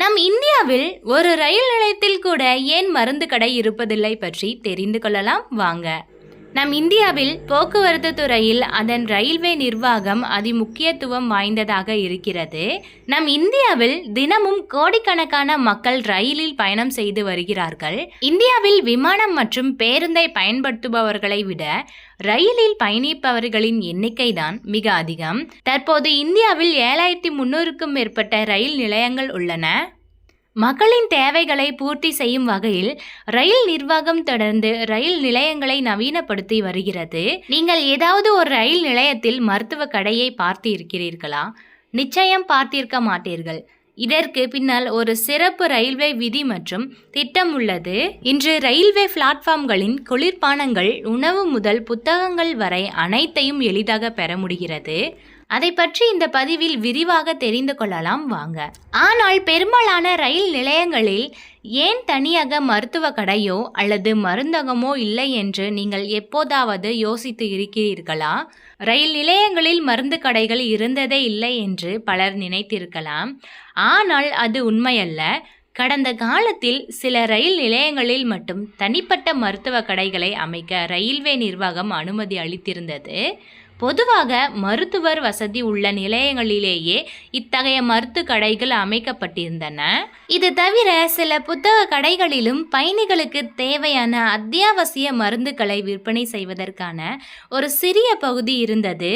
நம் இந்தியாவில் ஒரு ரயில் நிலையத்தில் கூட ஏன் மருந்து கடை இருப்பதில்லை பற்றி தெரிந்து கொள்ளலாம் வாங்க. நம் இந்தியாவில் போக்குவரத்து துறையில் அதன் ரயில்வே நிர்வாகம் அதிமுக்கியத்துவம் வாய்ந்ததாக இருக்கிறது. நம் இந்தியாவில் தினமும் கோடிக்கணக்கான மக்கள் ரயிலில் பயணம் செய்து வருகிறார்கள். இந்தியாவில் விமானம் மற்றும் பேருந்தை பயன்படுத்துபவர்களை விட ரயிலில் பயணிப்பவர்களின் எண்ணிக்கை தான் மிக அதிகம். தற்போது இந்தியாவில் 7300க்கும் மேற்பட்ட ரயில் நிலையங்கள் உள்ளன. மக்களின் தேவைகளை பூர்த்தி செய்யும் வகையில் ரயில் நிர்வாகம் தொடர்ந்து ரயில் நிலையங்களை நவீனப்படுத்தி வருகிறது. நீங்கள் ஏதாவது ஒரு ரயில் நிலையத்தில் மருத்துவ கடையை பார்த்து இருக்கிறீர்களா? நிச்சயம் பார்த்திருக்க மாட்டீர்கள். இதற்கு பின்னால் ஒரு சிறப்பு ரயில்வே விதி மற்றும் திட்டம் உள்ளது. இன்று ரயில்வே பிளாட்ஃபார்ம்களின் குளிர்பானங்கள், உணவு முதல் புத்தகங்கள் வரை அனைத்தையும் எளிதாக பெற முடிகிறது. அதை பற்றி இந்த பதிவில் விரிவாக தெரிந்து கொள்ளலாம் வாங்க. ஆனால் பெரும்பாலான ரயில் நிலையங்களில் ஏன் தனியாக மருத்துவ கடையோ அல்லது மருந்தகமோ இல்லை என்று நீங்கள் எப்போதாவது யோசித்து இருக்கிறீர்களா? ரயில் நிலையங்களில் மருந்து கடைகள் இருந்ததே இல்லை என்று பலர் நினைத்திருக்கலாம். ஆனால் அது உண்மையல்ல. கடந்த காலத்தில் சில ரயில் நிலையங்களில் மட்டும் தனிப்பட்ட மருத்துவ கடைகளை அமைக்க ரயில்வே நிர்வாகம் அனுமதி அளித்திருந்தது. பொதுவாக மருத்துவர் வசதி உள்ள நிலையங்களிலேயே இத்தகைய மருத்துவ கடைகள் அமைக்கப்பட்டிருந்தன. இது தவிர சில புத்தக கடைகளிலும் பயணிகளுக்கு தேவையான அத்தியாவசிய மருந்துகளை விற்பனை செய்வதற்கான ஒரு சிறிய பகுதி இருந்தது.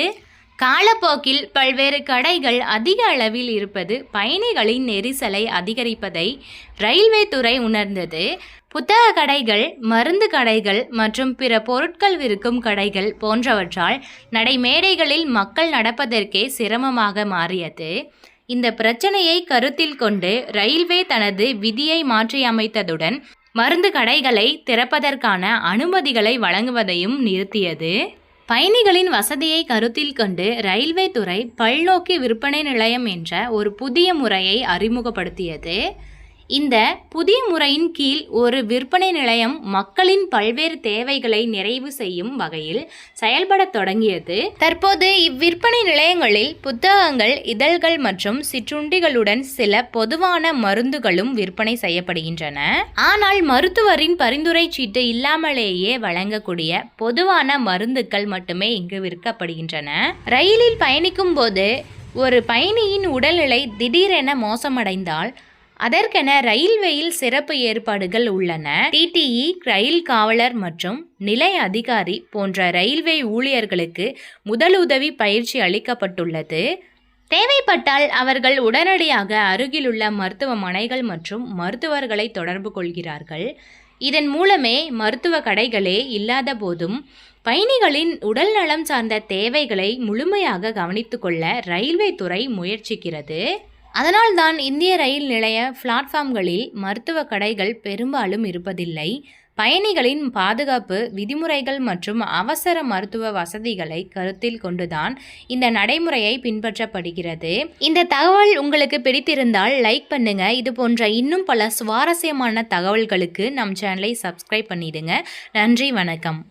காலப்போக்கில் பல்வேறு கடைகள் அதிக அளவில் இருப்பது பயணிகளின் நெரிசலை அதிகரிப்பதை ரயில்வே துறை உணர்ந்தது. புத்தக கடைகள், மருந்து கடைகள் மற்றும் பிற பொருட்கள் விற்கும் கடைகள் போன்றவற்றால் நடைமேடைகளில் மக்கள் நடப்பதற்கே சிரமமாக மாறியது. இந்த பிரச்சனையை கருத்தில் கொண்டு ரயில்வே தனது விதியை மாற்றியமைத்ததுடன் மருந்து கடைகளை திறப்பதற்கான அனுமதிகளை வழங்குவதையும் நிறுத்தியது. பயணிகளின் வசதியை கருத்தில் கொண்டு ரயில்வே துறை பல்நோக்கு விற்பனை நிலையம் என்ற ஒரு புதிய முறையை அறிமுகப்படுத்தியது. இந்த புதிய முறையின் கீழ் ஒரு விற்பனை நிலையம் மக்களின் பல்வேறு தேவைகளை நிறைவு செய்யும் வகையில் செயல்பட தொடங்கியது. தற்போது இவ்விற்பனை நிலையங்களில் புத்தகங்கள், இதழ்கள் மற்றும் சிற்றுண்டிகளுடன் சில பொதுவான மருந்துகளும் விற்பனை செய்யப்படுகின்றன. ஆனால் மருத்துவரின் பரிந்துரை சீட்டு இல்லாமலேயே வழங்கக்கூடிய பொதுவான மருந்துகள் மட்டுமே இங்கு விற்கப்படுகின்றன. ரயிலில் பயணிக்கும் போது ஒரு பயணியின் உடல்நிலை திடீரென மோசமடைந்தால் அதற்கென ரயில்வேயில் சிறப்பு ஏற்பாடுகள் உள்ளன. டிடிஇ, ரயில் காவலர் மற்றும் நிலைய அதிகாரி போன்ற ரயில்வே ஊழியர்களுக்கு முதலுதவி பயிற்சி அளிக்கப்பட்டுள்ளது. தேவைப்பட்டால் அவர்கள் உடனடியாக அருகிலுள்ள மருத்துவமனைகள் மற்றும் மருத்துவர்களை தொடர்பு கொள்கிறார்கள். இதன் மூலமே மருத்துவ கடைகளே இல்லாத போதும் பயணிகளின் உடல் நலம் சார்ந்த தேவைகளை முழுமையாக கவனித்து கொள்ள ரயில்வே துறை முயற்சிக்கிறது. அதனால்தான் இந்திய ரயில் நிலைய பிளாட்ஃபார்ம்களில் மருத்துவ கடைகள் பெரும்பாலும் இருப்பதில்லை. பயணிகளின் பாதுகாப்பு, விதிமுறைகள் மற்றும் அவசர மருத்துவ வசதிகளை கருத்தில் கொண்டுதான் இந்த நடைமுறையை பின்பற்றப்படுகிறது. இந்த தகவல் உங்களுக்கு பிடித்திருந்தால் லைக் பண்ணுங்க. இது போன்ற இன்னும் பல சுவாரஸ்யமான தகவல்களுக்கு நம் சேனலை சப்ஸ்கிரைப் பண்ணிடுங்க. நன்றி, வணக்கம்.